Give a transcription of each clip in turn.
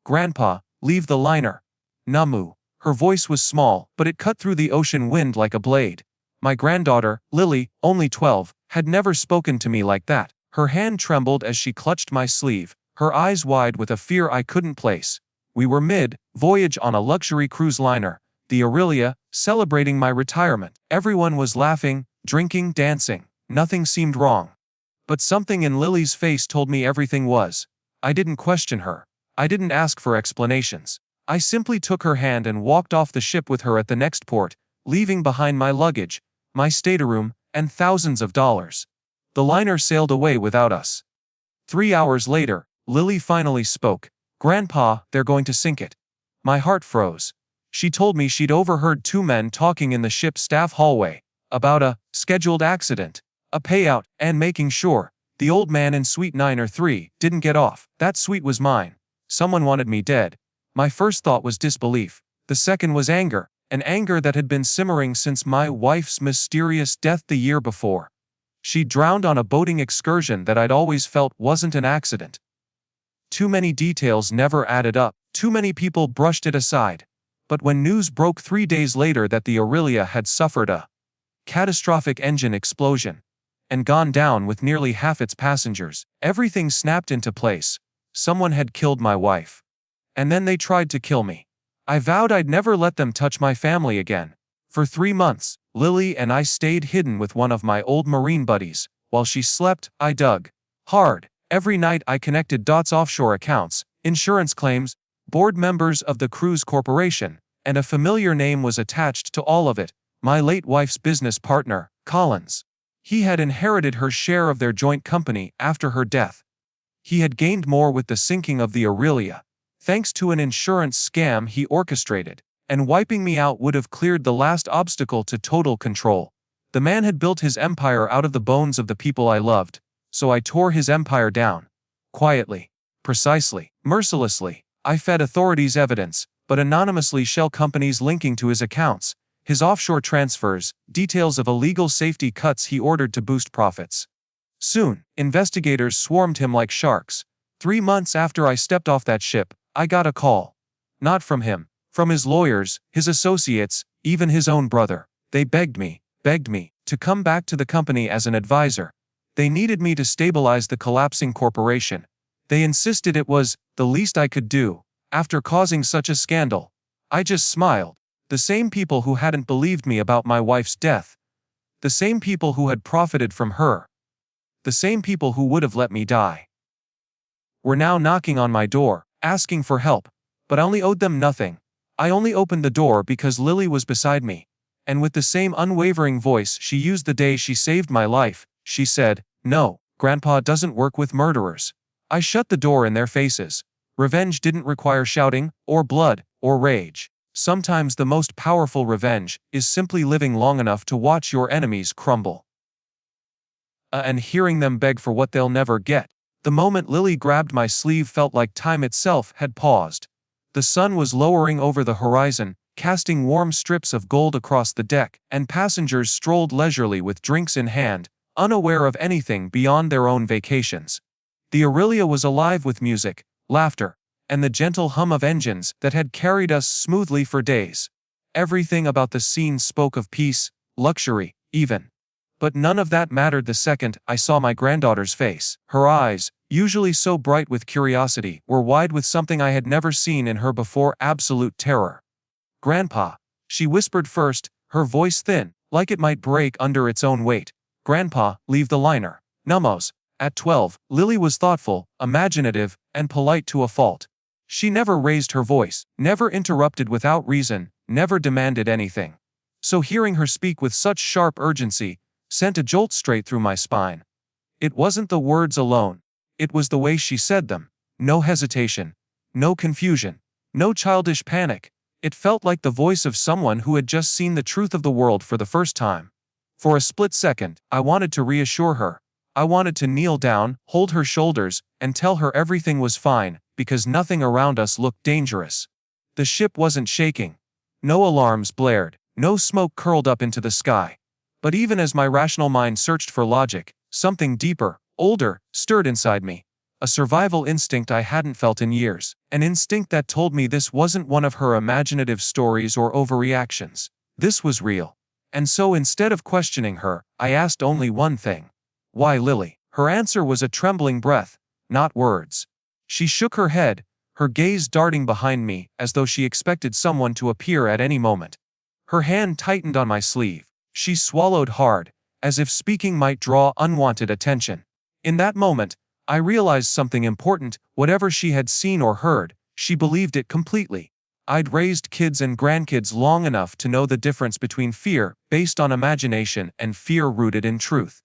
Grandpa, leave the liner. Namu. Her voice was small, but it cut through the ocean wind like a blade. My granddaughter, Lily, only 12, had never spoken to me like that. Her hand trembled as she clutched my sleeve, her eyes wide with a fear I couldn't place. We were mid-voyage on a luxury cruise liner, the Aurelia, celebrating my retirement. Everyone was laughing, drinking, dancing. Nothing seemed wrong. But something in Lily's face told me everything was. I didn't question her. I didn't ask for explanations. I simply took her hand and walked off the ship with her at the next port, leaving behind my luggage, my stateroom, and thousands of dollars. The liner sailed away without us. 3 hours later, Lily finally spoke. "Grandpa, they're going to sink it." My heart froze. She told me she'd overheard 2 men talking in the ship's staff hallway about a scheduled accident, a payout, and making sure the old man in suite 9 or 3 didn't get off. That suite was mine. Someone wanted me dead. My first thought was disbelief. The second was anger, an anger that had been simmering since my wife's mysterious death the year before. She drowned on a boating excursion that I'd always felt wasn't an accident. Too many details never added up. Too many people brushed it aside. But when news broke 3 days later that the Aurelia had suffered a catastrophic engine explosion and gone down with nearly half its passengers, everything snapped into place. Someone had killed my wife. And then they tried to kill me. I vowed I'd never let them touch my family again. For 3 months, Lily and I stayed hidden with one of my old Marine buddies. While she slept, I dug hard. Every night I connected dots: offshore accounts, insurance claims, board members of the cruise corporation, and a familiar name was attached to all of it: my late wife's business partner, Collins. He had inherited her share of their joint company after her death. He had gained more with the sinking of the Aurelia, thanks to an insurance scam he orchestrated, and wiping me out would have cleared the last obstacle to total control. The man had built his empire out of the bones of the people I loved, so I tore his empire down. Quietly, precisely, mercilessly. I fed authorities evidence, but anonymously: shell companies linking to his accounts, his offshore transfers, details of illegal safety cuts he ordered to boost profits. Soon, investigators swarmed him like sharks. 3 months after I stepped off that ship, I got a call. Not from him, from his lawyers, his associates, even his own brother. They begged me, to come back to the company as an advisor. They needed me to stabilize the collapsing corporation. They insisted it was the least I could do, after causing such a scandal. I just smiled. The same people who hadn't believed me about my wife's death. The same people who had profited from her. The same people who would have let me die were now knocking on my door, asking for help. But I only owed them nothing. I only opened the door because Lily was beside me. And with the same unwavering voice she used the day she saved my life, she said, "No, Grandpa doesn't work with murderers." I shut the door in their faces. Revenge didn't require shouting, or blood, or rage. Sometimes the most powerful revenge is simply living long enough to watch your enemies crumble. And hearing them beg for what they'll never get. The moment Lily grabbed my sleeve felt like time itself had paused. The sun was lowering over the horizon, casting warm strips of gold across the deck, and passengers strolled leisurely with drinks in hand, unaware of anything beyond their own vacations. The Aurelia was alive with music, laughter, and the gentle hum of engines that had carried us smoothly for days. Everything about the scene spoke of peace, luxury, even. But none of that mattered the second I saw my granddaughter's face. Her eyes, usually so bright with curiosity, were wide with something I had never seen in her before: absolute terror. "Grandpa," she whispered first, her voice thin, like it might break under its own weight. "Grandpa, leave the liner." Numbos. At 12, Lily was thoughtful, imaginative, and polite to a fault. She never raised her voice, never interrupted without reason, never demanded anything. So hearing her speak with such sharp urgency sent a jolt straight through my spine. It wasn't the words alone. It was the way she said them. No hesitation. No confusion. No childish panic. It felt like the voice of someone who had just seen the truth of the world for the first time. For a split second, I wanted to reassure her. I wanted to kneel down, hold her shoulders, and tell her everything was fine, because nothing around us looked dangerous. The ship wasn't shaking. No alarms blared. No smoke curled up into the sky. But even as my rational mind searched for logic, something deeper, older, stirred inside me. A survival instinct I hadn't felt in years. An instinct that told me this wasn't one of her imaginative stories or overreactions. This was real. And so instead of questioning her, I asked only one thing. Why Lily? Her answer was a trembling breath, not words. She shook her head, her gaze darting behind me as though she expected someone to appear at any moment. Her hand tightened on my sleeve. She swallowed hard, as if speaking might draw unwanted attention. In that moment, I realized something important. Whatever she had seen or heard, she believed it completely. I'd raised kids and grandkids long enough to know the difference between fear based on imagination and fear rooted in truth.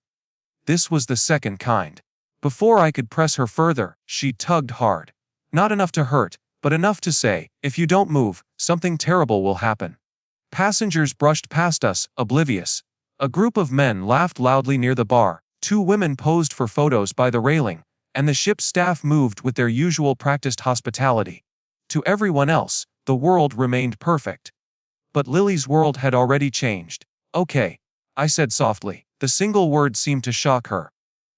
This was the second kind. Before I could press her further, she tugged hard. Not enough to hurt, but enough to say, if you don't move, something terrible will happen. Passengers brushed past us, oblivious. A group of men laughed loudly near the bar, 2 women posed for photos by the railing, and the ship's staff moved with their usual practiced hospitality. To everyone else, the world remained perfect. But Lily's world had already changed. Okay, I said softly. The single word seemed to shock her.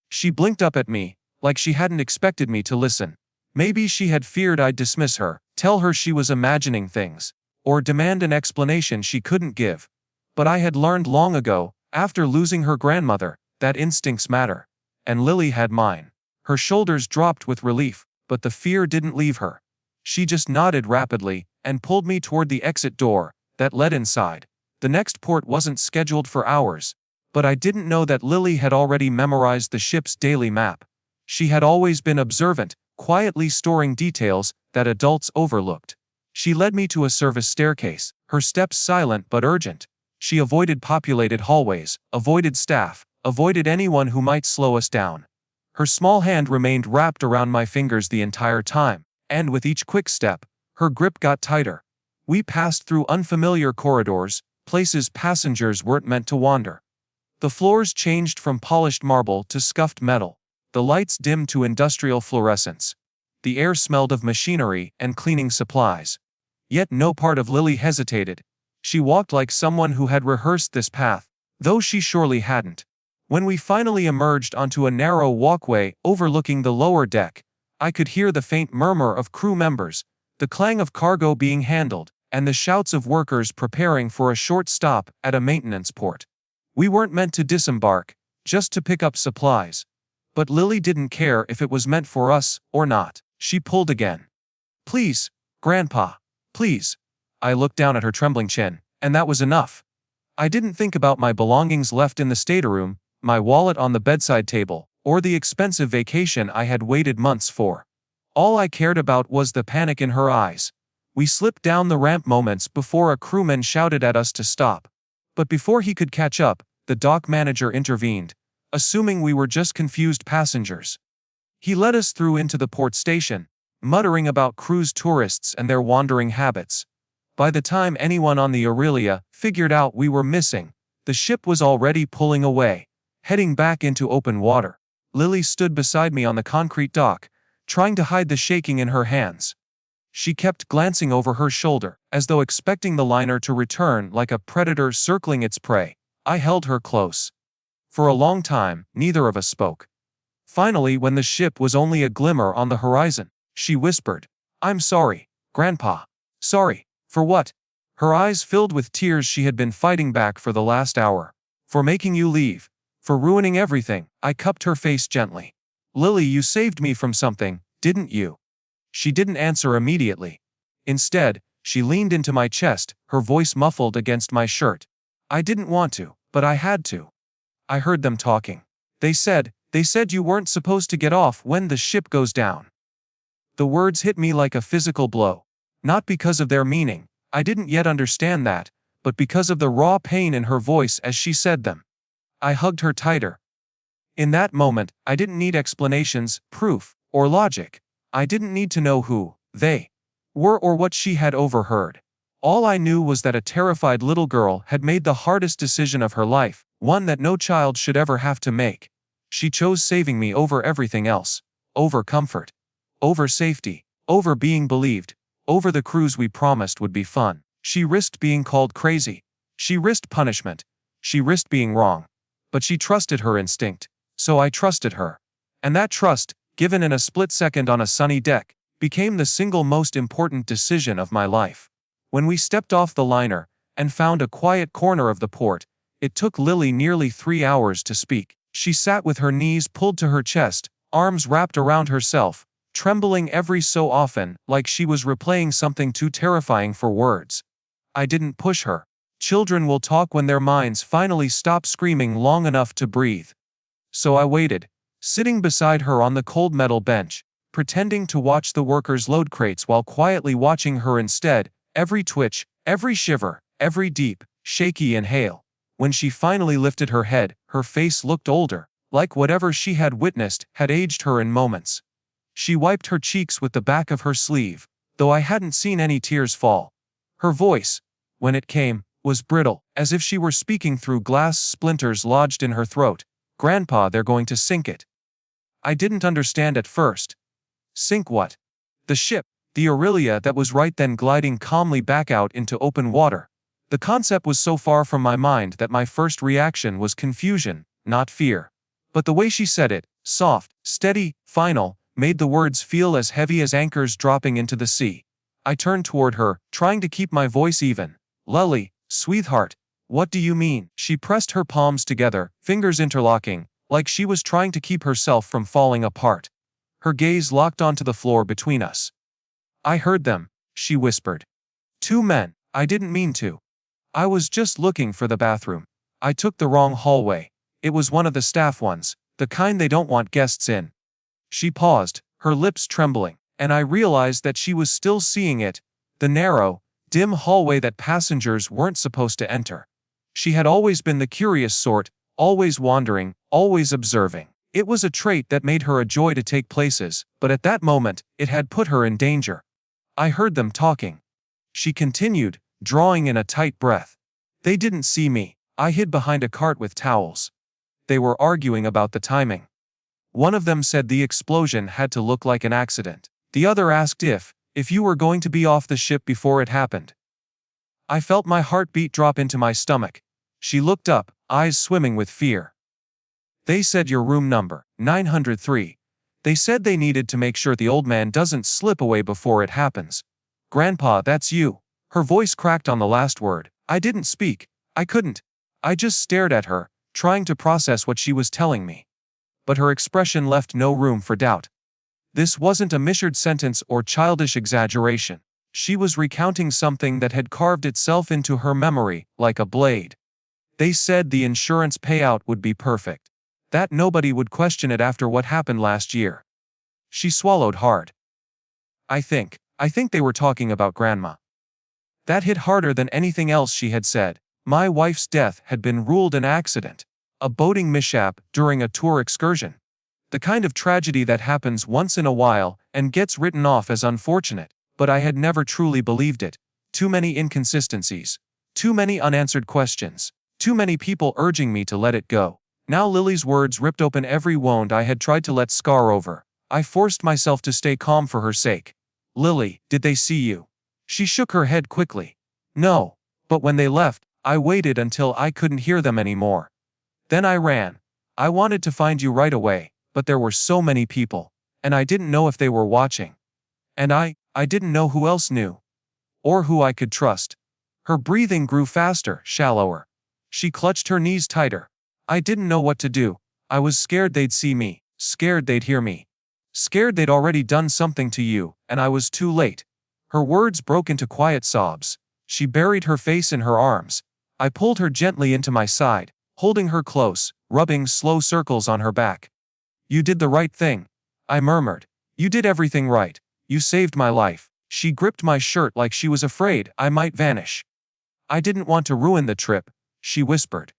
She blinked up at me, like she hadn't expected me to listen. Maybe she had feared I'd dismiss her, tell her she was imagining things, or demand an explanation she couldn't give. But I had learned long ago, after losing her grandmother, that instincts matter. And Lily had mine. Her shoulders dropped with relief, but the fear didn't leave her. She just nodded rapidly and pulled me toward the exit door that led inside. The next port wasn't scheduled for hours, but I didn't know that Lily had already memorized the ship's daily map. She had always been observant, quietly storing details that adults overlooked. She led me to a service staircase, her steps silent but urgent. She avoided populated hallways, avoided staff, avoided anyone who might slow us down. Her small hand remained wrapped around my fingers the entire time, and with each quick step, her grip got tighter. We passed through unfamiliar corridors, places passengers weren't meant to wander. The floors changed from polished marble to scuffed metal. The lights dimmed to industrial fluorescence. The air smelled of machinery and cleaning supplies. Yet no part of Lily hesitated. She walked like someone who had rehearsed this path, though she surely hadn't. When we finally emerged onto a narrow walkway overlooking the lower deck, I could hear the faint murmur of crew members, the clang of cargo being handled, and the shouts of workers preparing for a short stop at a maintenance port. We weren't meant to disembark, just to pick up supplies. But Lily didn't care if it was meant for us or not. She pulled again. Please, Grandpa, please. I looked down at her trembling chin, and that was enough. I didn't think about my belongings left in the stateroom, my wallet on the bedside table, or the expensive vacation I had waited months for. All I cared about was the panic in her eyes. We slipped down the ramp moments before a crewman shouted at us to stop. But before he could catch up, the dock manager intervened, assuming we were just confused passengers. He led us through into the port station, muttering about cruise tourists and their wandering habits. By the time anyone on the Aurelia figured out we were missing, the ship was already pulling away, heading back into open water. Lily stood beside me on the concrete dock, trying to hide the shaking in her hands. She kept glancing over her shoulder, as though expecting the liner to return like a predator circling its prey. I held her close. For a long time, neither of us spoke. Finally, when the ship was only a glimmer on the horizon, she whispered, "I'm sorry, Grandpa." Sorry. For what? Her eyes filled with tears. She had been fighting back for the last hour. For making you leave. For ruining everything. I cupped her face gently. Lily, you saved me from something, didn't you? She didn't answer immediately. Instead, she leaned into my chest, her voice muffled against my shirt. I didn't want to, but I had to. I heard them talking. They said you weren't supposed to get off when the ship goes down. The words hit me like a physical blow. Not because of their meaning, I didn't yet understand that, but because of the raw pain in her voice as she said them. I hugged her tighter. In that moment, I didn't need explanations, proof, or logic. I didn't need to know who they were or what she had overheard. All I knew was that a terrified little girl had made the hardest decision of her life, one that no child should ever have to make. She chose saving me over everything else. Over comfort. Over safety. Over being believed. Over the cruise we promised would be fun. She risked being called crazy. She risked punishment. She risked being wrong. But she trusted her instinct. So I trusted her. And that trust, given in a split second on a sunny deck, became the single most important decision of my life. When we stepped off the liner and found a quiet corner of the port, it took Lily nearly 3 hours to speak. She sat with her knees pulled to her chest, arms wrapped around herself, trembling every so often, like she was replaying something too terrifying for words. I didn't push her. Children will talk when their minds finally stop screaming long enough to breathe. So I waited, sitting beside her on the cold metal bench, pretending to watch the workers load crates while quietly watching her instead, every twitch, every shiver, every deep, shaky inhale. When she finally lifted her head, her face looked older, like whatever she had witnessed had aged her in moments. She wiped her cheeks with the back of her sleeve, though I hadn't seen any tears fall. Her voice, when it came, was brittle, as if she were speaking through glass splinters lodged in her throat. "Grandpa, they're going to sink it." I didn't understand at first. Sink what? The ship, the Aurelia that was right then gliding calmly back out into open water. The concept was so far from my mind that my first reaction was confusion, not fear. But the way she said it, soft, steady, final, made the words feel as heavy as anchors dropping into the sea. I turned toward her, trying to keep my voice even. "Lily, sweetheart, what do you mean?" She pressed her palms together, fingers interlocking, like she was trying to keep herself from falling apart. Her gaze locked onto the floor between us. "I heard them," she whispered. "Two men. I didn't mean to. I was just looking for the bathroom. I took the wrong hallway. It was one of the staff ones, the kind they don't want guests in." She paused, her lips trembling, and I realized that she was still seeing it, the narrow, dim hallway that passengers weren't supposed to enter. She had always been the curious sort, always wandering, always observing. It was a trait that made her a joy to take places, but at that moment, it had put her in danger. "I heard them talking," she continued, drawing in a tight breath. "They didn't see me. I hid behind a cart with towels. They were arguing about the timing. One of them said the explosion had to look like an accident. The other asked if you were going to be off the ship before it happened." I felt my heartbeat drop into my stomach. She looked up, eyes swimming with fear. "They said your room number, 903. They said they needed to make sure the old man doesn't slip away before it happens." "Grandpa, that's you." Her voice cracked on the last word. I didn't speak. I couldn't. I just stared at her, trying to process what she was telling me. But her expression left no room for doubt. This wasn't a measured sentence or childish exaggeration. She was recounting something that had carved itself into her memory, like a blade. They said the insurance payout would be perfect. That nobody would question it after what happened last year. She swallowed hard. I think they were talking about Grandma." That hit harder than anything else she had said. My wife's death had been ruled an accident. A boating mishap during a tour excursion. The kind of tragedy that happens once in a while and gets written off as unfortunate, but I had never truly believed it. Too many inconsistencies. Too many unanswered questions. Too many people urging me to let it go. Now Lily's words ripped open every wound I had tried to let scar over. I forced myself to stay calm for her sake. "Lily, did they see you?" She shook her head quickly. "No. But when they left, I waited until I couldn't hear them anymore. Then I ran. I wanted to find you right away, but there were so many people, and I didn't know if they were watching. And I didn't know who else knew. Or who I could trust." Her breathing grew faster, shallower. She clutched her knees tighter. "I didn't know what to do. I was scared they'd see me, scared they'd hear me. Scared they'd already done something to you, and I was too late." Her words broke into quiet sobs. She buried her face in her arms. I pulled her gently into my side, holding her close, rubbing slow circles on her back. "You did the right thing," I murmured. "You did everything right. You saved my life." She gripped my shirt like she was afraid I might vanish. "I didn't want to ruin the trip," she whispered.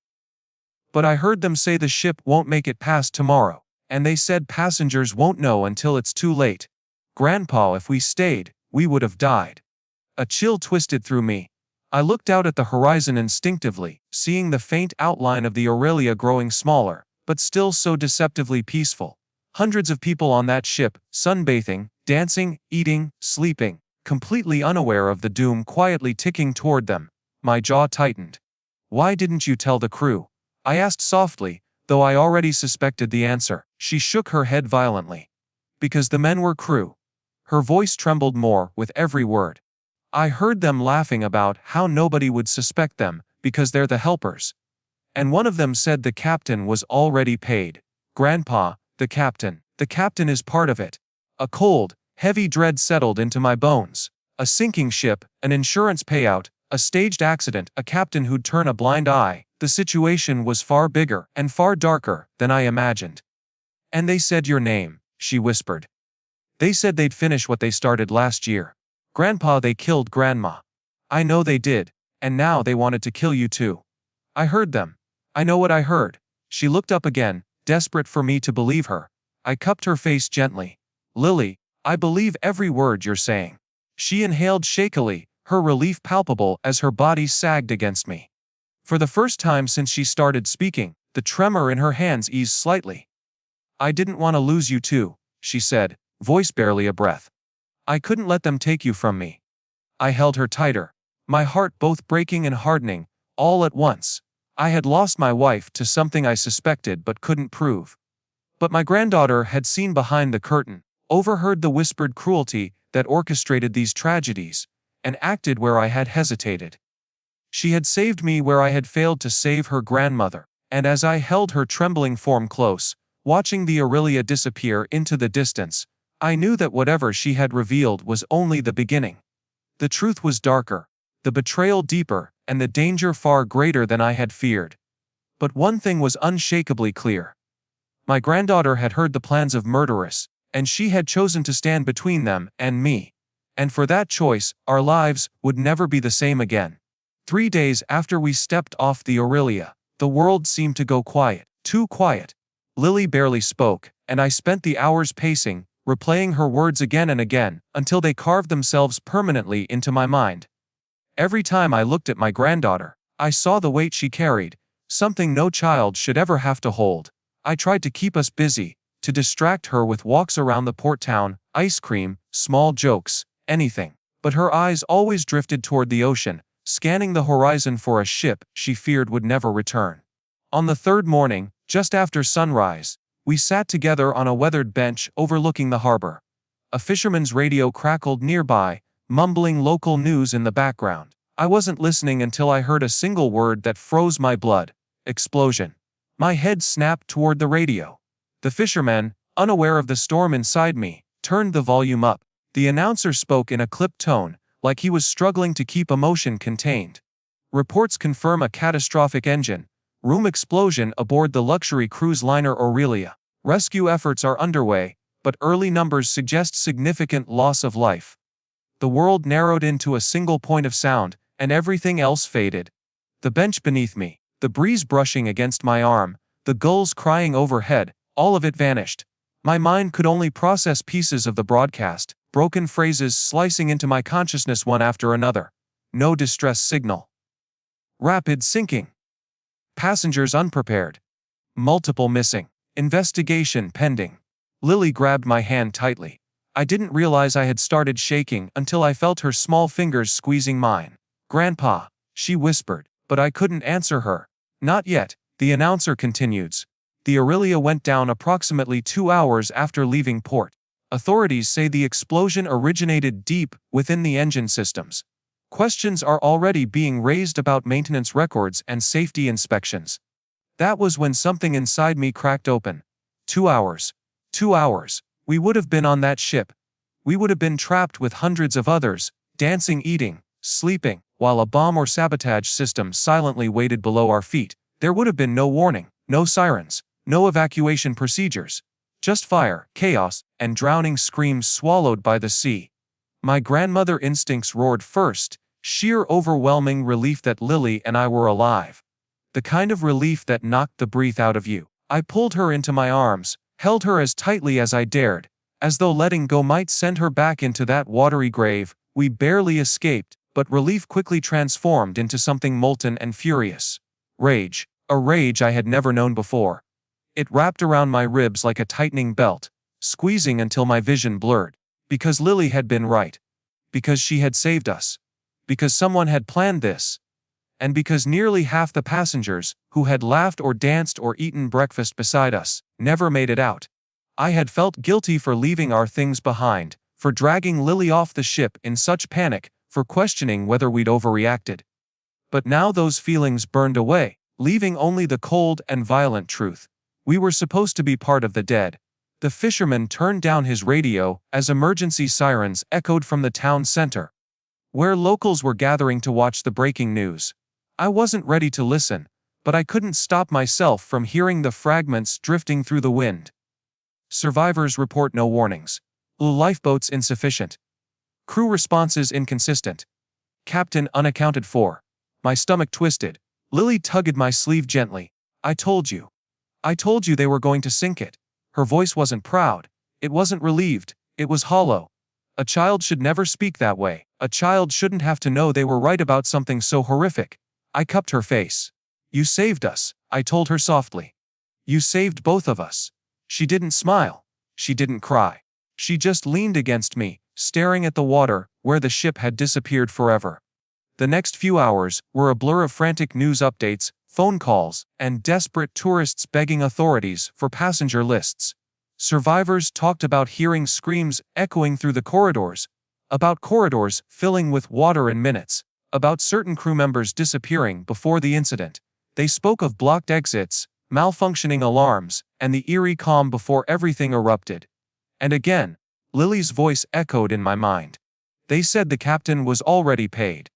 "But I heard them say the ship won't make it past tomorrow, and they said passengers won't know until it's too late. Grandpa, if we stayed, we would have died." A chill twisted through me. I looked out at the horizon instinctively, seeing the faint outline of the Aurelia growing smaller, but still so deceptively peaceful. Hundreds of people on that ship, sunbathing, dancing, eating, sleeping, completely unaware of the doom quietly ticking toward them. My jaw tightened. "Why didn't you tell the crew?" I asked softly, though I already suspected the answer. She shook her head violently. Because the men were crew. Her voice trembled more with every word. I heard them laughing about how nobody would suspect them, because they're the helpers. And one of them said the captain was already paid. Grandpa, the captain is part of it. A cold, heavy dread settled into my bones. A sinking ship, an insurance payout, a staged accident, a captain who'd turn a blind eye. The situation was far bigger and far darker than I imagined. And they said your name, she whispered. They said they'd finish what they started last year. Grandpa, they killed Grandma. I know they did, and now they wanted to kill you too. I heard them. I know what I heard. She looked up again, desperate for me to believe her. I cupped her face gently. Lily, I believe every word you're saying. She inhaled shakily, her relief palpable as her body sagged against me. For the first time since she started speaking, the tremor in her hands eased slightly. I didn't want to lose you too, she said, voice barely a breath. I couldn't let them take you from me. I held her tighter, my heart both breaking and hardening, all at once. I had lost my wife to something I suspected but couldn't prove. But my granddaughter had seen behind the curtain, overheard the whispered cruelty that orchestrated these tragedies, and acted where I had hesitated. She had saved me where I had failed to save her grandmother, and as I held her trembling form close, watching the Aurelia disappear into the distance, I knew that whatever she had revealed was only the beginning. The truth was darker, the betrayal deeper, and the danger far greater than I had feared. But one thing was unshakably clear. My granddaughter had heard the plans of murderers, and she had chosen to stand between them and me. And for that choice, our lives would never be the same again. 3 days after we stepped off the Aurelia, the world seemed to go quiet, too quiet. Lily barely spoke, and I spent the hours pacing, replaying her words again and again, until they carved themselves permanently into my mind. Every time I looked at my granddaughter, I saw the weight she carried, something no child should ever have to hold. I tried to keep us busy, to distract her with walks around the port town, ice cream, small jokes, anything. But her eyes always drifted toward the ocean, scanning the horizon for a ship she feared would never return. On the third morning, just after sunrise, we sat together on a weathered bench overlooking the harbor. A fisherman's radio crackled nearby, mumbling local news in the background. I wasn't listening until I heard a single word that froze my blood. Explosion. My head snapped toward the radio. The fisherman, unaware of the storm inside me, turned the volume up. The announcer spoke in a clipped tone, like he was struggling to keep emotion contained. Reports confirm a catastrophic engine room explosion aboard the luxury cruise liner Aurelia. Rescue efforts are underway, but early numbers suggest significant loss of life. The world narrowed into a single point of sound, and everything else faded. The bench beneath me, the breeze brushing against my arm, the gulls crying overhead, all of it vanished. My mind could only process pieces of the broadcast, broken phrases slicing into my consciousness one after another. No distress signal. Rapid sinking. Passengers unprepared. Multiple missing. Investigation pending. Lily grabbed my hand tightly. I didn't realize I had started shaking until I felt her small fingers squeezing mine. Grandpa, she whispered, but I couldn't answer her. Not yet, the announcer continues. The Aurelia went down approximately 2 hours after leaving port. Authorities say the explosion originated deep within the engine systems. Questions are already being raised about maintenance records and safety inspections. That was when something inside me cracked open. 2 hours. 2 hours. We would have been on that ship. We would have been trapped with hundreds of others, dancing, eating, sleeping, while a bomb or sabotage system silently waited below our feet. There would have been no warning, no sirens, no evacuation procedures. Just fire, chaos, and drowning screams swallowed by the sea. My grandmother instincts roared first, sheer overwhelming relief that Lily and I were alive. The kind of relief that knocked the breath out of you. I pulled her into my arms, held her as tightly as I dared, as though letting go might send her back into that watery grave. We barely escaped, but relief quickly transformed into something molten and furious. Rage, a rage I had never known before. It wrapped around my ribs like a tightening belt, squeezing until my vision blurred. Because Lily had been right. Because she had saved us. Because someone had planned this. And because nearly half the passengers, who had laughed or danced or eaten breakfast beside us, never made it out. I had felt guilty for leaving our things behind, for dragging Lily off the ship in such panic, for questioning whether we'd overreacted. But now those feelings burned away, leaving only the cold and violent truth. We were supposed to be part of the dead. The fisherman turned down his radio as emergency sirens echoed from the town center, where locals were gathering to watch the breaking news. I wasn't ready to listen, but I couldn't stop myself from hearing the fragments drifting through the wind. Survivors report no warnings. Lifeboats insufficient. Crew responses inconsistent. Captain unaccounted for. My stomach twisted. Lily tugged my sleeve gently. I told you. I told you they were going to sink it. Her voice wasn't proud. It wasn't relieved. It was hollow. A child should never speak that way. A child shouldn't have to know they were right about something so horrific. I cupped her face. You saved us, I told her softly. You saved both of us. She didn't smile. She didn't cry. She just leaned against me, staring at the water where the ship had disappeared forever. The next few hours were a blur of frantic news updates, phone calls, and desperate tourists begging authorities for passenger lists. Survivors talked about hearing screams echoing through the corridors, about corridors filling with water in minutes, about certain crew members disappearing before the incident. They spoke of blocked exits, malfunctioning alarms, and the eerie calm before everything erupted. And again, Lily's voice echoed in my mind. They said the captain was already paid.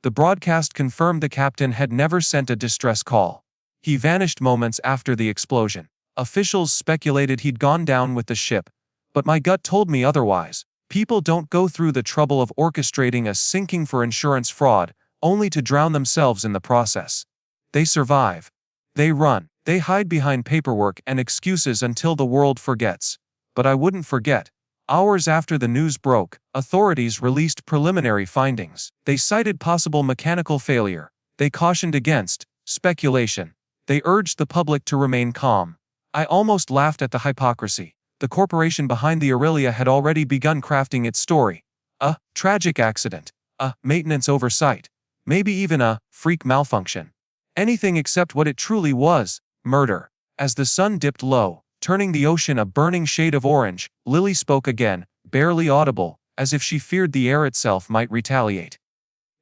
The broadcast confirmed the captain had never sent a distress call. He vanished moments after the explosion. Officials speculated he'd gone down with the ship, but my gut told me otherwise. People don't go through the trouble of orchestrating a sinking for insurance fraud, only to drown themselves in the process. They survive. They run. They hide behind paperwork and excuses until the world forgets. But I wouldn't forget. Hours after the news broke, authorities released preliminary findings. They cited possible mechanical failure. They cautioned against speculation. They urged the public to remain calm. I almost laughed at the hypocrisy. The corporation behind the Aurelia had already begun crafting its story. A tragic accident. A maintenance oversight. Maybe even a freak malfunction. Anything except what it truly was, murder. As the sun dipped low, turning the ocean a burning shade of orange, Lily spoke again, barely audible, as if she feared the air itself might retaliate.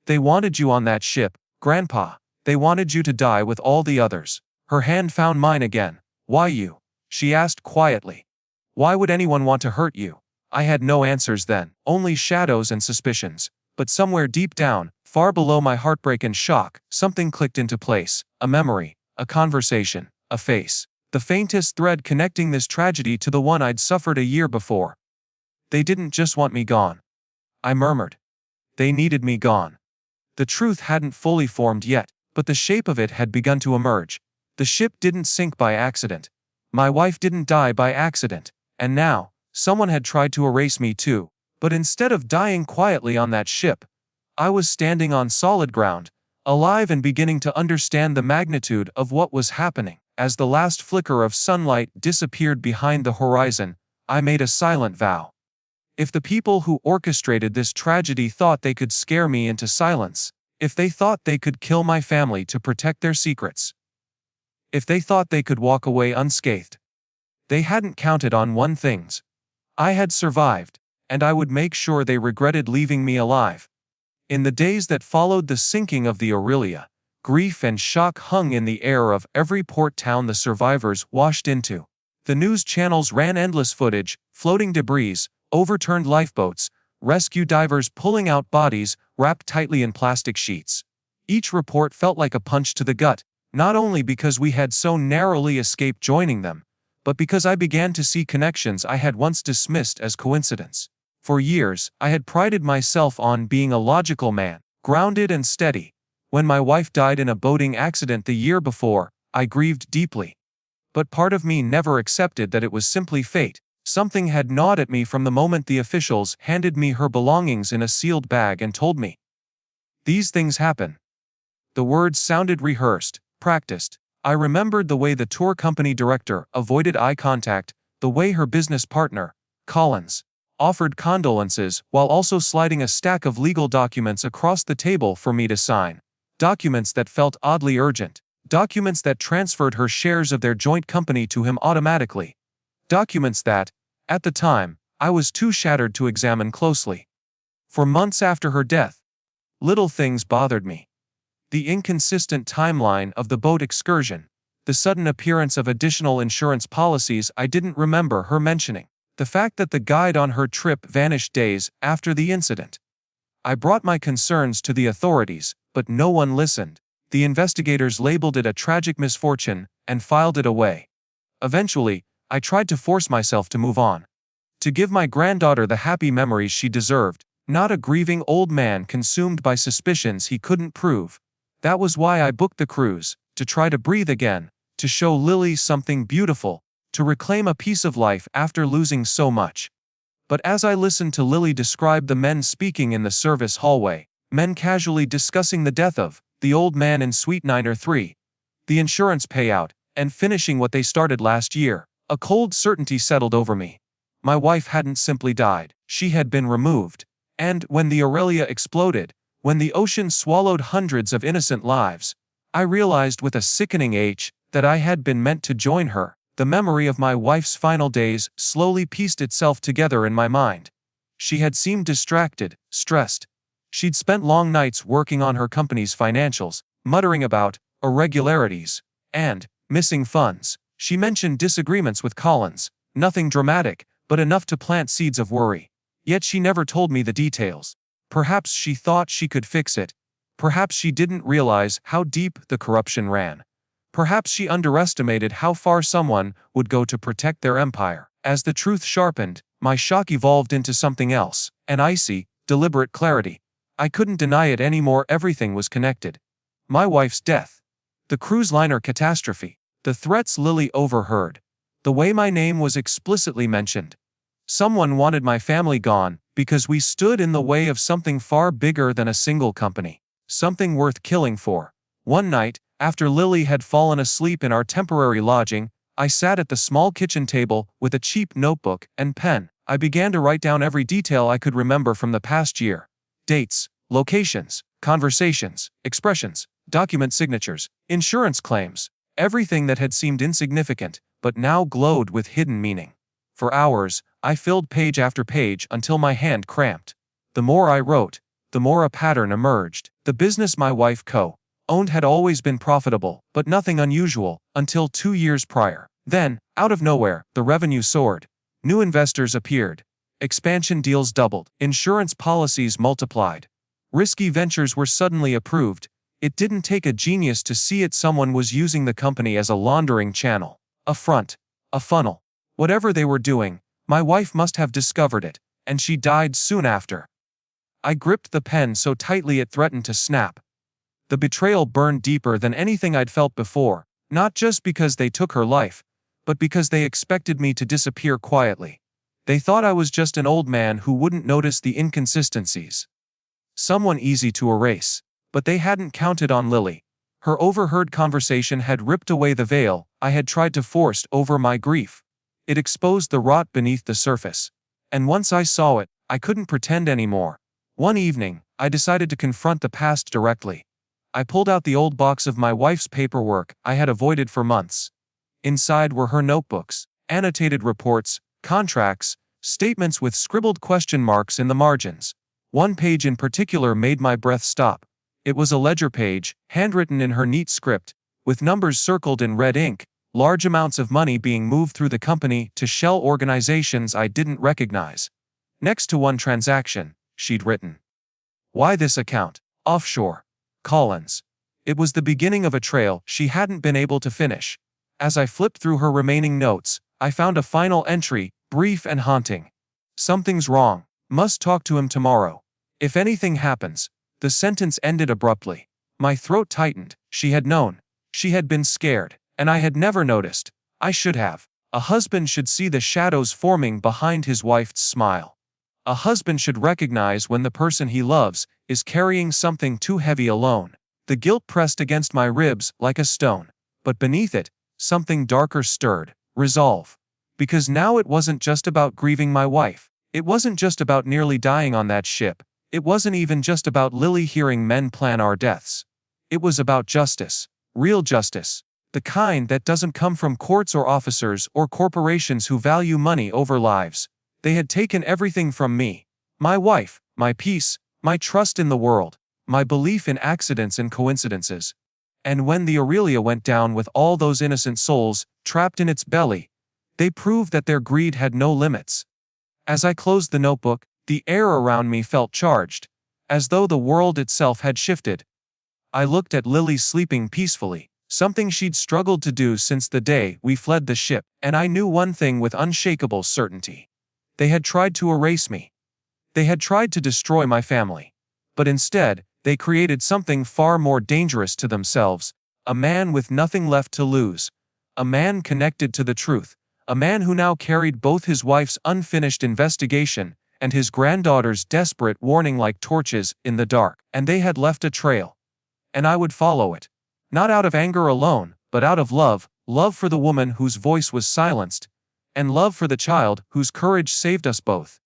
They wanted you on that ship, Grandpa. They wanted you to die with all the others. Her hand found mine again. Why you? She asked quietly. Why would anyone want to hurt you? I had no answers then, only shadows and suspicions. But somewhere deep down, far below my heartbreak and shock, something clicked into place. A memory, a conversation, a face. The faintest thread connecting this tragedy to the one I'd suffered a year before. They didn't just want me gone. I murmured. They needed me gone. The truth hadn't fully formed yet, but the shape of it had begun to emerge. The ship didn't sink by accident. My wife didn't die by accident. And now, someone had tried to erase me too. But instead of dying quietly on that ship, I was standing on solid ground, alive and beginning to understand the magnitude of what was happening. As the last flicker of sunlight disappeared behind the horizon, I made a silent vow. If the people who orchestrated this tragedy thought they could scare me into silence, if they thought they could kill my family to protect their secrets, if they thought they could walk away unscathed, they hadn't counted on one thing. I had survived, and I would make sure they regretted leaving me alive. In the days that followed the sinking of the Aurelia, grief and shock hung in the air of every port town the survivors washed into. The news channels ran endless footage, floating debris, overturned lifeboats, rescue divers pulling out bodies wrapped tightly in plastic sheets. Each report felt like a punch to the gut, not only because we had so narrowly escaped joining them, but because I began to see connections I had once dismissed as coincidence. For years, I had prided myself on being a logical man, grounded and steady. When my wife died in a boating accident the year before, I grieved deeply. But part of me never accepted that it was simply fate. Something had gnawed at me from the moment the officials handed me her belongings in a sealed bag and told me, "These things happen." The words sounded rehearsed, practiced. I remembered the way the tour company director avoided eye contact, the way her business partner, Collins, offered condolences while also sliding a stack of legal documents across the table for me to sign. Documents that felt oddly urgent. Documents that transferred her shares of their joint company to him automatically. Documents that, at the time, I was too shattered to examine closely. For months after her death, little things bothered me. The inconsistent timeline of the boat excursion, the sudden appearance of additional insurance policies I didn't remember her mentioning, the fact that the guide on her trip vanished days after the incident. I brought my concerns to the authorities, but no one listened. The investigators labeled it a tragic misfortune and filed it away. Eventually, I tried to force myself to move on. To give my granddaughter the happy memories she deserved, not a grieving old man consumed by suspicions he couldn't prove. That was why I booked the cruise, to try to breathe again, to show Lily something beautiful, to reclaim a piece of life after losing so much. But as I listened to Lily describe the men speaking in the service hallway, men casually discussing the death of the old man in Suite 9 or 3, the insurance payout, and finishing what they started last year, a cold certainty settled over me. My wife hadn't simply died, she had been removed. And when the Aurelia exploded, when the ocean swallowed hundreds of innocent lives, I realized with a sickening ache that I had been meant to join her. The memory of my wife's final days slowly pieced itself together in my mind. She had seemed distracted, stressed. She'd spent long nights working on her company's financials, muttering about irregularities and missing funds. She mentioned disagreements with Collins, nothing dramatic, but enough to plant seeds of worry. Yet she never told me the details. Perhaps she thought she could fix it. Perhaps she didn't realize how deep the corruption ran. Perhaps she underestimated how far someone would go to protect their empire. As the truth sharpened, my shock evolved into something else, an icy, deliberate clarity. I couldn't deny it anymore. Everything was connected. My wife's death, the cruise liner catastrophe, the threats Lily overheard, the way my name was explicitly mentioned. Someone wanted my family gone because we stood in the way of something far bigger than a single company, something worth killing for. One night, after Lily had fallen asleep in our temporary lodging, I sat at the small kitchen table with a cheap notebook and pen. I began to write down every detail I could remember from the past year. Dates, locations, conversations, expressions, document signatures, insurance claims, everything that had seemed insignificant, but now glowed with hidden meaning. For hours, I filled page after page until my hand cramped. The more I wrote, the more a pattern emerged. The business my wife co-owned had always been profitable, but nothing unusual, until 2 years prior. Then, out of nowhere, the revenue soared. New investors appeared. Expansion deals doubled. Insurance policies multiplied. Risky ventures were suddenly approved. It didn't take a genius to see it. Someone was using the company as a laundering channel, a front, a funnel. Whatever they were doing, my wife must have discovered it, and she died soon after. I gripped the pen so tightly it threatened to snap. The betrayal burned deeper than anything I'd felt before, not just because they took her life, but because they expected me to disappear quietly. They thought I was just an old man who wouldn't notice the inconsistencies. Someone easy to erase. But they hadn't counted on Lily. Her overheard conversation had ripped away the veil I had tried to force over my grief. It exposed the rot beneath the surface. And once I saw it, I couldn't pretend anymore. One evening, I decided to confront the past directly. I pulled out the old box of my wife's paperwork I had avoided for months. Inside were her notebooks, annotated reports, contracts, statements with scribbled question marks in the margins. One page in particular made my breath stop. It was a ledger page, handwritten in her neat script, with numbers circled in red ink, large amounts of money being moved through the company to shell organizations I didn't recognize. Next to one transaction, she'd written, "Why this account? Offshore. Collins." It was the beginning of a trail she hadn't been able to finish. As I flipped through her remaining notes, I found a final entry, brief and haunting. "Something's wrong. Must talk to him tomorrow. If anything happens." The sentence ended abruptly. My throat tightened. She had known. She had been scared, and I had never noticed. I should have. A husband should see the shadows forming behind his wife's smile. A husband should recognize when the person he loves is carrying something too heavy alone. The guilt pressed against my ribs like a stone. But beneath it, something darker stirred. Resolve. Because now it wasn't just about grieving my wife. It wasn't just about nearly dying on that ship. It wasn't even just about Lily hearing men plan our deaths. It was about justice. Real justice. The kind that doesn't come from courts or officers or corporations who value money over lives. They had taken everything from me. My wife, my peace, my trust in the world, my belief in accidents and coincidences. And when the Aurelia went down with all those innocent souls trapped in its belly, they proved that their greed had no limits. As I closed the notebook, the air around me felt charged, as though the world itself had shifted. I looked at Lily sleeping peacefully, something she'd struggled to do since the day we fled the ship, and I knew one thing with unshakable certainty. They had tried to erase me. They had tried to destroy my family. But instead, they created something far more dangerous to themselves, a man with nothing left to lose, a man connected to the truth, a man who now carried both his wife's unfinished investigation and his granddaughter's desperate warning like torches in the dark, and they had left a trail. And I would follow it. Not out of anger alone, but out of love, love for the woman whose voice was silenced, and love for the child whose courage saved us both.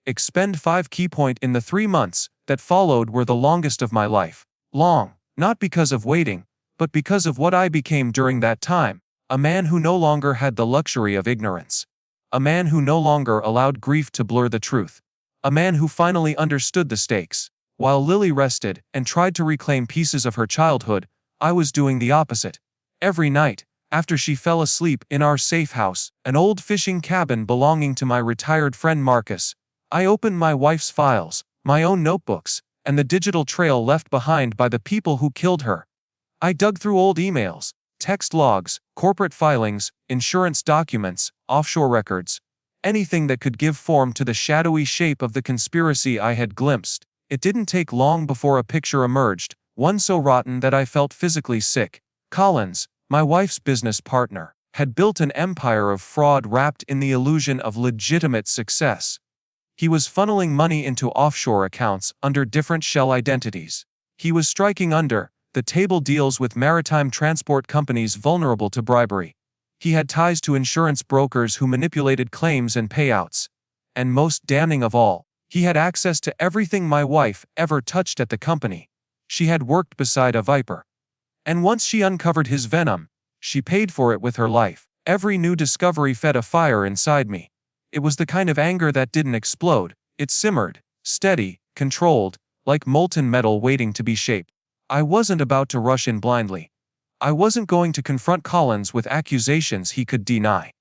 Expend 5 key point in the 3 months that followed were the longest of my life. Long, not because of waiting, but because of what I became during that time, a man who no longer had the luxury of ignorance. A man who no longer allowed grief to blur the truth. A man who finally understood the stakes. While Lily rested and tried to reclaim pieces of her childhood, I was doing the opposite. Every night, after she fell asleep in our safe house, an old fishing cabin belonging to my retired friend Marcus, I opened my wife's files, my own notebooks, and the digital trail left behind by the people who killed her. I dug through old emails, text logs, corporate filings, insurance documents, offshore records, anything that could give form to the shadowy shape of the conspiracy I had glimpsed. It didn't take long before a picture emerged, one so rotten that I felt physically sick. Collins, my wife's business partner, had built an empire of fraud wrapped in the illusion of legitimate success. He was funneling money into offshore accounts under different shell identities. He was striking under the table deals with maritime transport companies vulnerable to bribery. He had ties to insurance brokers who manipulated claims and payouts. And most damning of all, he had access to everything my wife ever touched at the company. She had worked beside a viper. And once she uncovered his venom, she paid for it with her life. Every new discovery fed a fire inside me. It was the kind of anger that didn't explode. It simmered, steady, controlled, like molten metal waiting to be shaped. I wasn't about to rush in blindly. I wasn't going to confront Collins with accusations he could deny.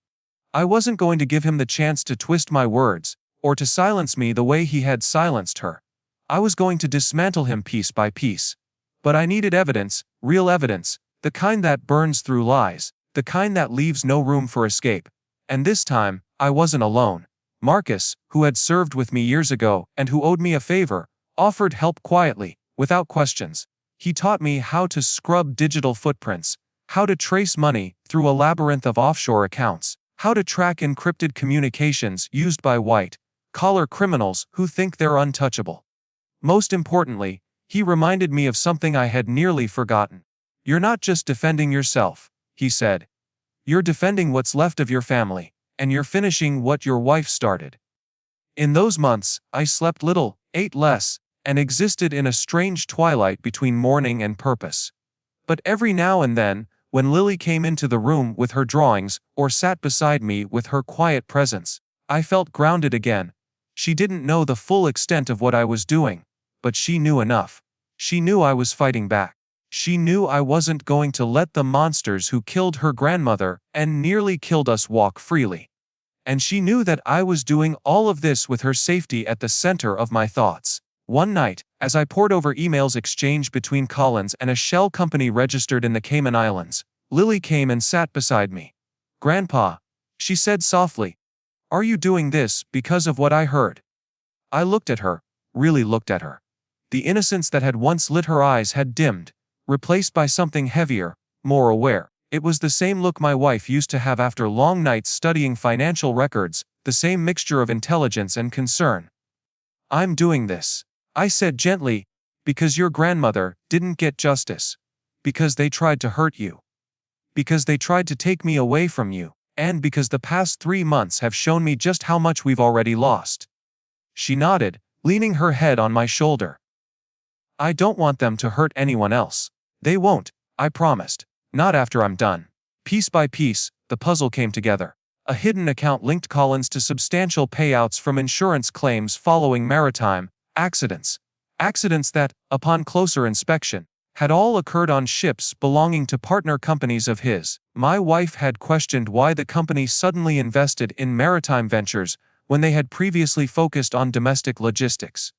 I wasn't going to give him the chance to twist my words, or to silence me the way he had silenced her. I was going to dismantle him piece by piece. But I needed evidence, real evidence, the kind that burns through lies, the kind that leaves no room for escape. And this time, I wasn't alone. Marcus, who had served with me years ago and who owed me a favor, offered help quietly, without questions. He taught me how to scrub digital footprints, how to trace money through a labyrinth of offshore accounts, how to track encrypted communications used by white-collar criminals who think they're untouchable. Most importantly, he reminded me of something I had nearly forgotten. You're not just defending yourself, he said. You're defending what's left of your family, and you're finishing what your wife started. In those months, I slept little, ate less, and existed in a strange twilight between mourning and purpose. But every now and then, when Lily came into the room with her drawings or sat beside me with her quiet presence, I felt grounded again. She didn't know the full extent of what I was doing, but she knew enough. She knew I was fighting back. She knew I wasn't going to let the monsters who killed her grandmother and nearly killed us walk freely. And she knew that I was doing all of this with her safety at the center of my thoughts. One night, as I pored over emails exchanged between Collins and a shell company registered in the Cayman Islands, Lily came and sat beside me. "Grandpa," she said softly, "are you doing this because of what I heard?" I looked at her, really looked at her. The innocence that had once lit her eyes had dimmed, replaced by something heavier, more aware. It was the same look my wife used to have after long nights studying financial records, the same mixture of intelligence and concern. "I'm doing this," I said gently, "because your grandmother didn't get justice. Because they tried to hurt you. Because they tried to take me away from you. And because the past 3 months have shown me just how much we've already lost." She nodded, leaning her head on my shoulder. "I don't want them to hurt anyone else. They won't, I promised. Not after I'm done." Piece by piece, the puzzle came together. A hidden account linked Collins to substantial payouts from insurance claims following maritime accidents. Accidents that, upon closer inspection, had all occurred on ships belonging to partner companies of his. My wife had questioned why the company suddenly invested in maritime ventures when they had previously focused on domestic logistics.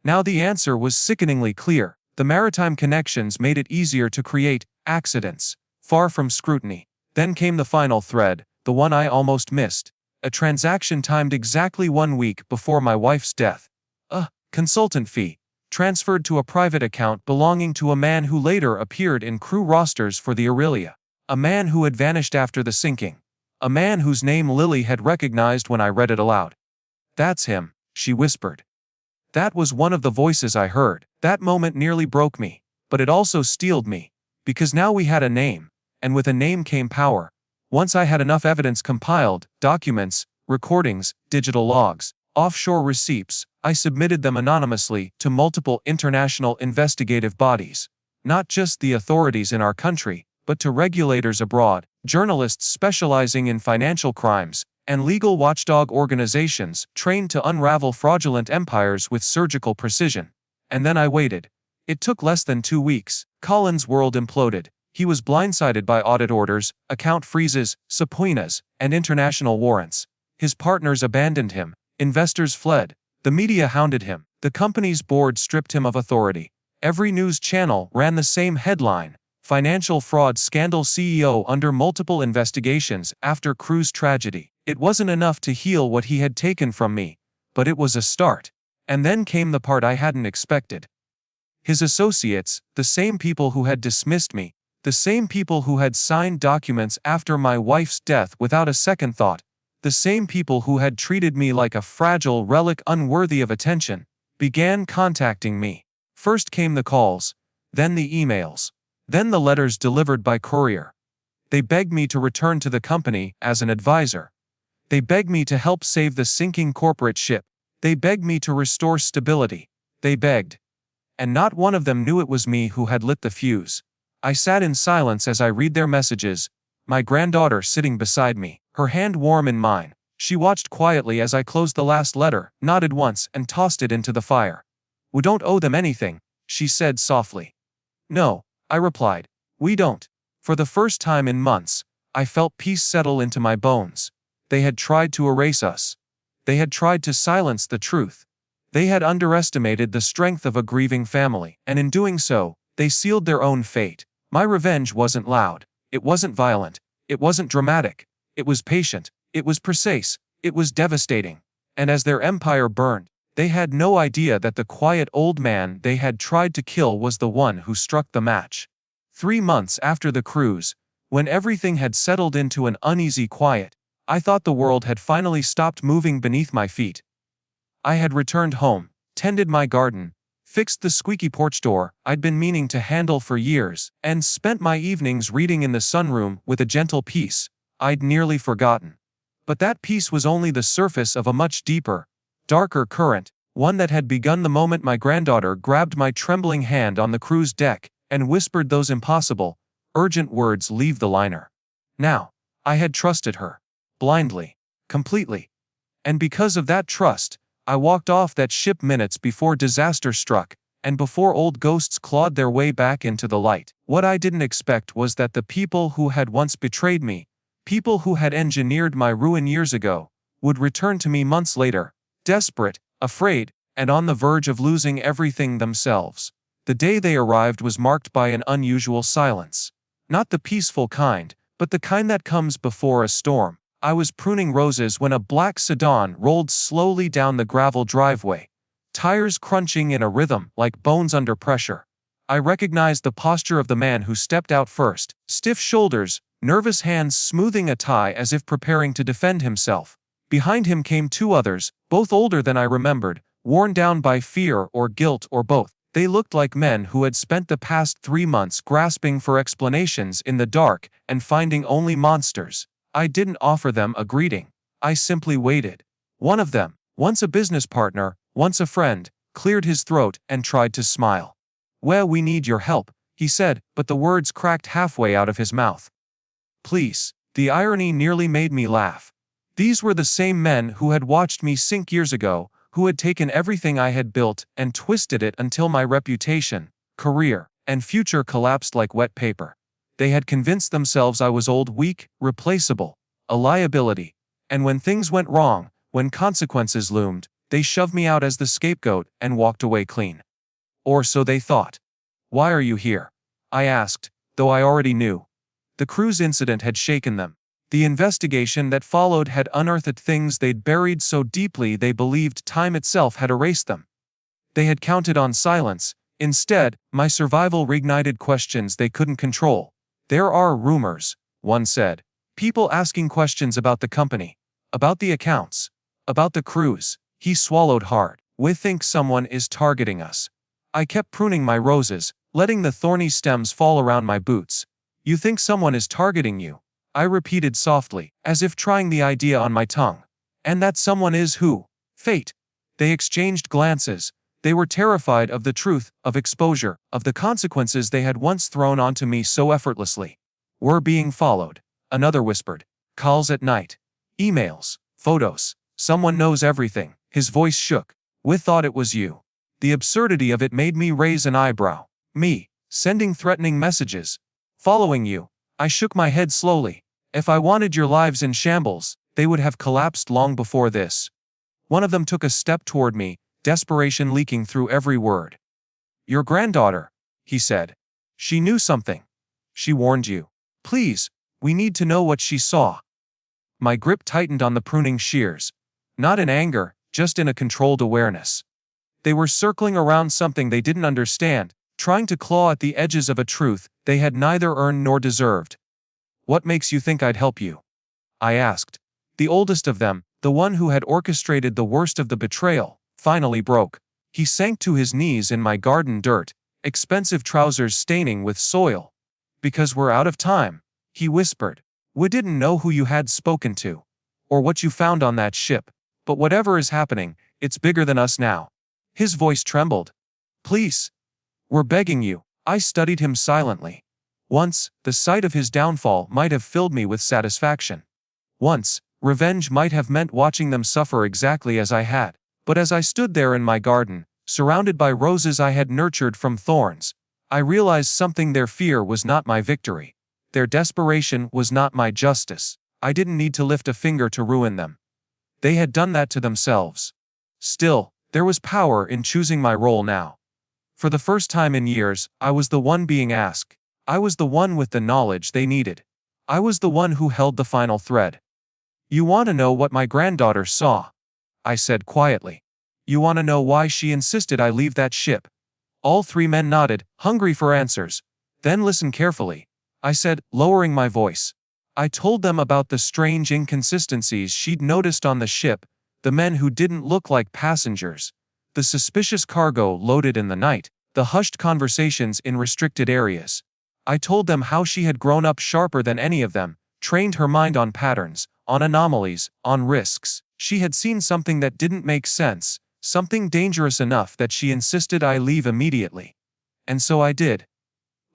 Now the answer was sickeningly clear. The maritime connections made it easier to create accidents, far from scrutiny. Then came the final thread, the one I almost missed. A transaction timed exactly 1 week before my wife's death. A consultant fee, transferred to a private account belonging to a man who later appeared in crew rosters for the Aurelia. A man who had vanished after the sinking. A man whose name Lily had recognized when I read it aloud. "That's him," she whispered. That was one of the voices I heard. That moment nearly broke me, but it also steeled me, because now we had a name, and with a name came power. Once I had enough evidence compiled, documents, recordings, digital logs, offshore receipts, I submitted them anonymously to multiple international investigative bodies. Not just the authorities in our country, but to regulators abroad, journalists specializing in financial crimes, and legal watchdog organizations trained to unravel fraudulent empires with surgical precision. And then I waited. It took less than 2 weeks. Collins' world imploded. He was blindsided by audit orders, account freezes, subpoenas, and international warrants. His partners abandoned him. Investors fled. The media hounded him. The company's board stripped him of authority. Every news channel ran the same headline: Financial Fraud Scandal CEO Under Multiple Investigations After Cruise Tragedy. It wasn't enough to heal what he had taken from me, but it was a start. And then came the part I hadn't expected. His associates, the same people who had dismissed me, the same people who had signed documents after my wife's death without a second thought, the same people who had treated me like a fragile relic unworthy of attention, began contacting me. First came the calls, then the emails, then the letters delivered by courier. They begged me to return to the company as an advisor. They begged me to help save the sinking corporate ship. They begged me to restore stability. They begged. And not one of them knew it was me who had lit the fuse. I sat in silence as I read their messages, my granddaughter sitting beside me, her hand warm in mine. She watched quietly as I closed the last letter, nodded once, and tossed it into the fire. "We don't owe them anything," she said softly. "No," I replied. "We don't." For the first time in months, I felt peace settle into my bones. They had tried to erase us. They had tried to silence the truth. They had underestimated the strength of a grieving family, and in doing so, they sealed their own fate. My revenge wasn't loud. It wasn't violent. It wasn't dramatic. It was patient. It was precise. It was devastating. And as their empire burned, they had no idea that the quiet old man they had tried to kill was the one who struck the match. 3 months after the cruise, when everything had settled into an uneasy quiet, I thought the world had finally stopped moving beneath my feet. I had returned home, tended my garden, fixed the squeaky porch door I'd been meaning to handle for years, and spent my evenings reading in the sunroom with a gentle peace I'd nearly forgotten. But that peace was only the surface of a much deeper, darker current, one that had begun the moment my granddaughter grabbed my trembling hand on the cruise deck and whispered those impossible, urgent words, "Leave the liner." Now, I had trusted her. Blindly. Completely. And because of that trust, I walked off that ship minutes before disaster struck, and before old ghosts clawed their way back into the light. What I didn't expect was that the people who had once betrayed me, people who had engineered my ruin years ago, would return to me months later, desperate, afraid, and on the verge of losing everything themselves. The day they arrived was marked by an unusual silence. Not the peaceful kind, but the kind that comes before a storm. I was pruning roses when a black sedan rolled slowly down the gravel driveway, tires crunching in a rhythm like bones under pressure. I recognized the posture of the man who stepped out first, stiff shoulders, nervous hands smoothing a tie as if preparing to defend himself. Behind him came 2 others, both older than I remembered, worn down by fear or guilt or both. They looked like men who had spent the past 3 months grasping for explanations in the dark and finding only monsters. I didn't offer them a greeting. I simply waited. One of them, once a business partner, once a friend, cleared his throat and tried to smile. "Well, we need your help," he said, but the words cracked halfway out of his mouth. Please. The irony nearly made me laugh. These were the same men who had watched me sink years ago, who had taken everything I had built and twisted it until my reputation, career, and future collapsed like wet paper. They had convinced themselves I was old, weak, replaceable, a liability. And when things went wrong, when consequences loomed, they shoved me out as the scapegoat and walked away clean. Or so they thought. Why are you here? I asked, though I already knew. The cruise incident had shaken them. The investigation that followed had unearthed things they'd buried so deeply they believed time itself had erased them. They had counted on silence. Instead, my survival reignited questions they couldn't control. There are rumors, one said. People asking questions about the company, about the accounts, about the cruise. He swallowed hard. We think someone is targeting us. I kept pruning my roses, letting the thorny stems fall around my boots. You think someone is targeting you? I repeated softly, as if trying the idea on my tongue. And that someone is who? Fate. They exchanged glances. They were terrified of the truth, of exposure, of the consequences they had once thrown onto me so effortlessly. We're being followed, another whispered. Calls at night. Emails. Photos. Someone knows everything. His voice shook. We thought it was you. The absurdity of it made me raise an eyebrow. Me, sending threatening messages. Following you. I shook my head slowly. If I wanted your lives in shambles, they would have collapsed long before this. One of them took a step toward me, desperation leaking through every word. Your granddaughter, he said. She knew something. She warned you. Please, we need to know what she saw. My grip tightened on the pruning shears. Not in anger, just in a controlled awareness. They were circling around something they didn't understand, trying to claw at the edges of a truth they had neither earned nor deserved. What makes you think I'd help you? I asked. The oldest of them, the one who had orchestrated the worst of the betrayal, finally broke. He sank to his knees in my garden dirt, expensive trousers staining with soil. Because we're out of time, he whispered. We didn't know who you had spoken to, or what you found on that ship, but whatever is happening, it's bigger than us now. His voice trembled. Please. We're begging you. I studied him silently. Once, the sight of his downfall might have filled me with satisfaction. Once, revenge might have meant watching them suffer exactly as I had. But as I stood there in my garden, surrounded by roses I had nurtured from thorns, I realized something. Their fear was not my victory. Their desperation was not my justice. I didn't need to lift a finger to ruin them. They had done that to themselves. Still, there was power in choosing my role now. For the first time in years, I was the one being asked. I was the one with the knowledge they needed. I was the one who held the final thread. You want to know what my granddaughter saw? I said quietly. You want to know why she insisted I leave that ship? All three men nodded, hungry for answers. Then listen carefully, I said, lowering my voice. I told them about the strange inconsistencies she'd noticed on the ship, the men who didn't look like passengers, the suspicious cargo loaded in the night, the hushed conversations in restricted areas. I told them how she had grown up sharper than any of them, trained her mind on patterns, on anomalies, on risks. She had seen something that didn't make sense, something dangerous enough that she insisted I leave immediately. And so I did.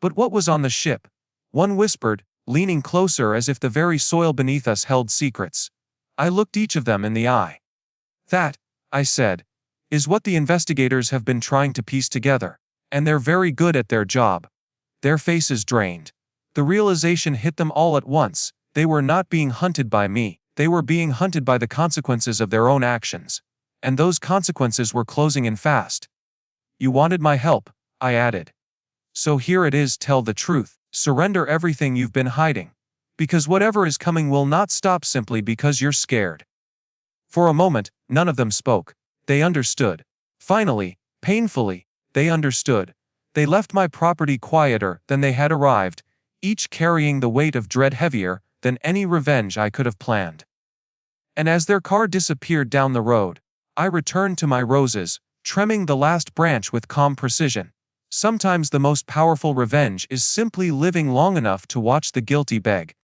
But what was on the ship? One whispered, leaning closer as if the very soil beneath us held secrets. I looked each of them in the eye. That, I said, is what the investigators have been trying to piece together, and they're very good at their job. Their faces drained. The realization hit them all at once. They were not being hunted by me. They were being hunted by the consequences of their own actions. And those consequences were closing in fast. You wanted my help, I added. So here it is. Tell the truth. Surrender everything you've been hiding. Because whatever is coming will not stop simply because you're scared. For a moment, none of them spoke. They understood. Finally, painfully, they understood. They left my property quieter than they had arrived, each carrying the weight of dread heavier than any revenge I could have planned. And as their car disappeared down the road, I returned to my roses, trimming the last branch with calm precision. Sometimes the most powerful revenge is simply living long enough to watch the guilty beg,